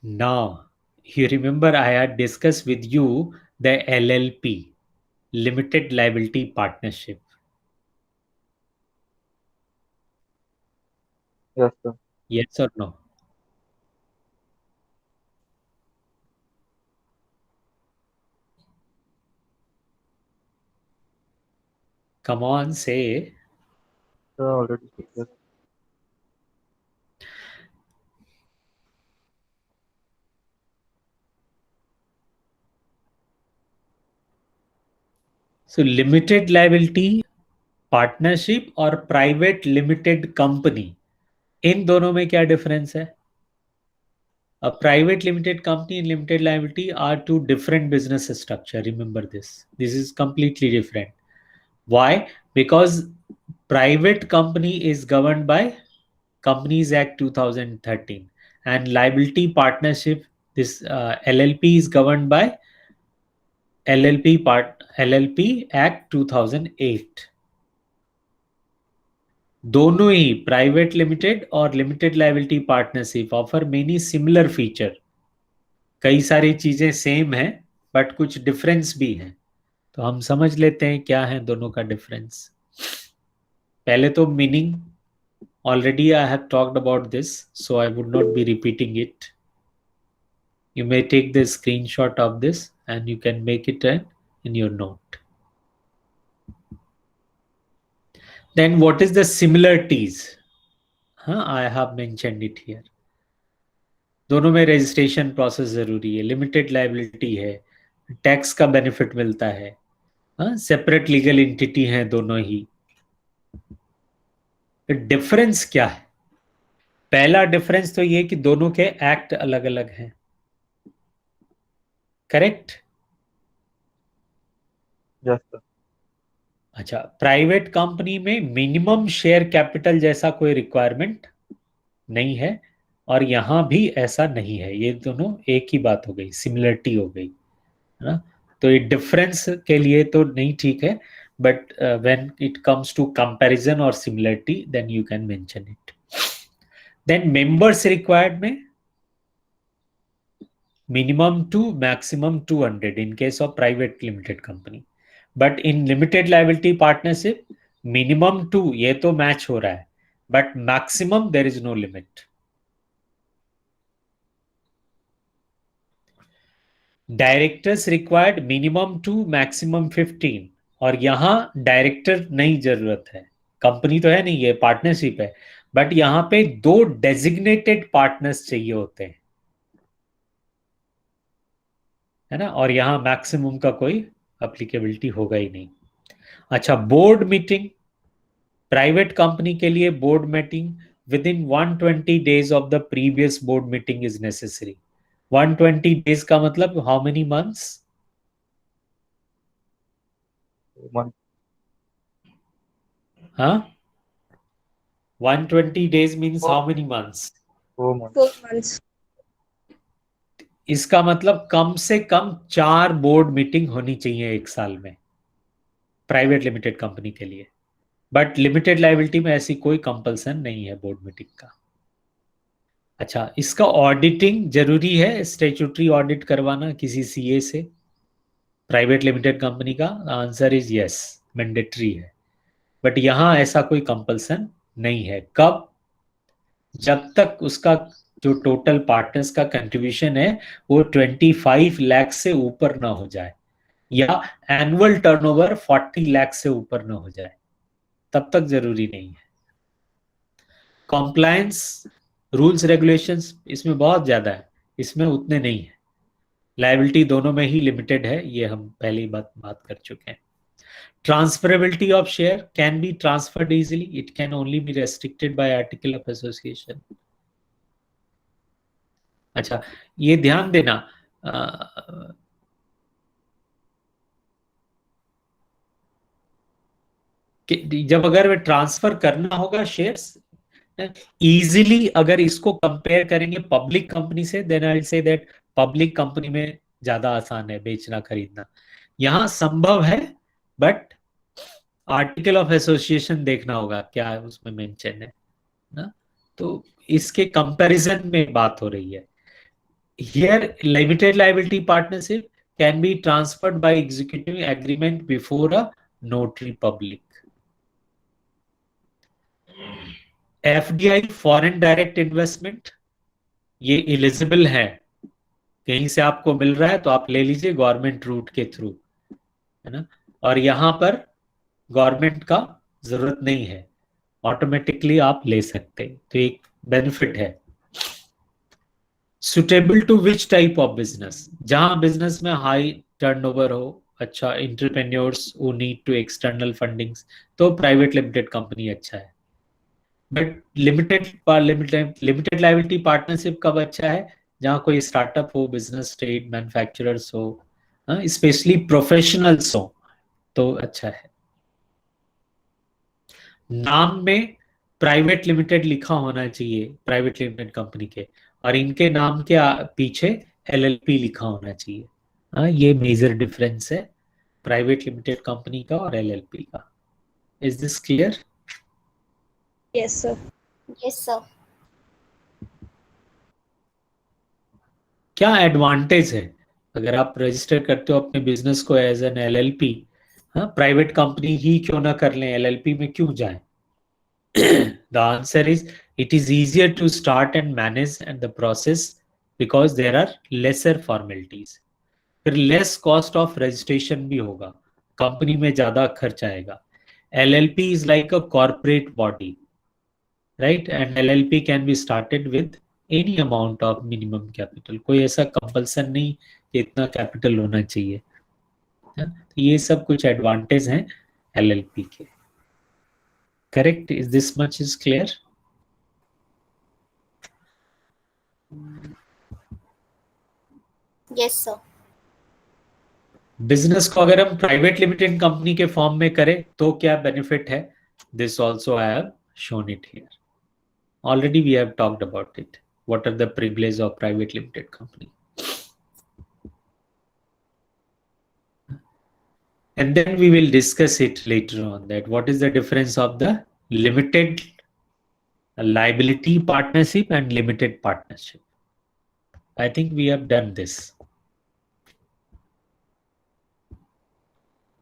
Now, you remember I had discussed with you the LLP, Limited Liability Partnership. Yes, sir. Yes or no? Come on, say. Sir, already said yes. So, limited liability partnership और private limited company, इन दोनों में क्या difference है? A private limited company and limited liability are two different business structure. Remember this. This is completely different. Why? Because private company is governed by Companies Act 2013, and liability partnership, this LLP is governed by LLP Act 2008. दोनों ही private limited और limited liability partnership offer many similar feature. कई सारी चीजें same है but कुछ difference भी है। तो हम समझ लेते हैं क्या है दोनों का डिफरेंस। पहले तो meaning already I have talked about this, so I would not be repeating it. You may take the screenshot of this and you can make it in your note. Then what is the similarities? I have mentioned it here. दोनों में registration process जरूरी है, limited liability है, tax का benefit मिलता है, separate legal entity है दोनों ही। डिफरेंस क्या है? पहला डिफरेंस तो ये कि दोनों के एक्ट अलग अलग हैं। करेक्ट? Yes, sir. अच्छा, प्राइवेट कंपनी में मिनिमम शेयर कैपिटल जैसा कोई रिक्वायरमेंट नहीं है, और यहां भी ऐसा नहीं है। ये दोनों एक ही बात हो गई, सिमिलरिटी हो गई, है ना? तो ये डिफरेंस के लिए तो नहीं ठीक है, but when it comes to comparison और similarity then you can mention it. Then members required में minimum to maximum 200 in case of private limited company, but in limited liability partnership minimum 2, ये तो मैच हो रहा है, but maximum there is no limit. Directors required minimum 2 maximum 15, और यहां director नहीं जरूरत है। कंपनी तो है नहीं, ये पार्टनरशिप है, बट यहां पे 2 डेजिग्नेटेड पार्टनर्स चाहिए होते हैं, है ना? और यहां मैक्सिमम का कोई अप्लीकेबिलिटी होगा ही नहीं। अच्छा, बोर्ड मीटिंग, प्राइवेट कंपनी के लिए board meeting with in 120 days of the previous board meeting is necessary. 120 days का मतलब हाउ मेनी मंथ्स? 1 हाँ, 120 days means how many months? 4 months. 4 months. इसका मतलब कम से कम 4 बोर्ड मीटिंग होनी चाहिए एक साल में, प्राइवेट लिमिटेड कंपनी के लिए। बट लिमिटेड लाइबिलिटी में ऐसी कोई कंपल्सन नहीं है बोर्ड मीटिंग का। अच्छा, इसका ऑडिटिंग जरूरी है, स्टेचुटरी ऑडिट करवाना किसी सीए से प्राइवेट लिमिटेड कंपनी का? आंसर इज यस, मैंडेटरी है। बट यहां ऐसा कोई कंपल्सन नहीं है। कब? जब तक उसका जो टोटल पार्टनर्स का कंट्रीब्यूशन है वो 25 लाख से ऊपर ना हो जाए, या एनुअल टर्नओवर 40 लाख से ऊपर ना हो जाए, तब तक जरूरी नहीं है। कॉम्प्लायंस रूल्स रेगुलेशंस इसमें बहुत ज्यादा है, इसमें उतने नहीं है। लायबिलिटी दोनों में ही लिमिटेड है, ये हम पहले ही बात कर चुके हैं। Transferability of share can be transferred easily, it can only B restricted bye article of association. अच्छा, ये ध्यान देना, कि जब अगर ट्रांसफर करना होगा शेयर्स इजीली, अगर इसको कंपेयर करेंगे पब्लिक कंपनी से, then I will say that public company में ज्यादा आसान है बेचना खरीदना। यहां संभव है, बट आर्टिकल ऑफ एसोसिएशन देखना होगा क्या उसमें मेंशन है ना। तो इसके कंपैरिजन में बात हो रही है। Here, limited liability partnership can be transferred by executing agreement before a notary public. FDI foreign direct investment, ये एलिजिबल है, कहीं से आपको मिल रहा है तो आप ले लीजिए गवर्नमेंट रूट के थ्रू, है ना। और यहां पर गवर्नमेंट का जरूरत नहीं है, ऑटोमेटिकली आप ले सकते हैं, तो एक बेनिफिट है। Suitable to which type of business, जहां बिजनेस में हाई टर्नओवर हो, अच्छा entrepreneurs who need to external fundings, तो प्राइवेट लिमिटेड कंपनी अच्छा है। बट लिमिटेड लायबिलिटी पार्टनरशिप कब अच्छा है, जहां कोई स्टार्टअप हो, बिजनेस ट्रेड मैन्युफैक्चरर्स हो, स्पेशली प्रोफेशनल्स हो, तो अच्छा है। नाम में प्राइवेट लिमिटेड लिखा होना चाहिए, प्राइवेट लिमिटेड कंपनी के, और इनके नाम के पीछे एलएलपी लिखा होना चाहिए। ये मेजर डिफरेंस है प्राइवेट लिमिटेड कंपनी का और एलएलपी का। Is this clear? Yes, sir. Yes, sir. क्या एडवांटेज है अगर आप रजिस्टर करते हो अपने बिजनेस को as an LLP? Private company ही क्यों ना कर लें, एलएलपी में क्यों जाएं? The answer is it is easier to start and manage and the process because there are lesser formalities. फिर लेस कॉस्ट ऑफ रजिस्ट्रेशन भी होगा, कंपनी में ज्यादा खर्च आएगा। LLP is like a corporate body, right, and LLP can be started with any amount of minimum capital, कोई ऐसा compulsion नहीं कि इतना कैपिटल होना चाहिए। तो ये सब कुछ एडवांटेज हैं एलएलपी के। Correct? Is this much is clear? Yes, sir. Business को अगर हम प्राइवेट लिमिटेड कंपनी के फॉर्म में करें तो क्या बेनिफिट है? This also I have shown it here, already we have talked about it, what are the privilege of private limited company, and then we will discuss it later on, that what is the difference of the limited liability partnership and limited partnership. I think we have done this.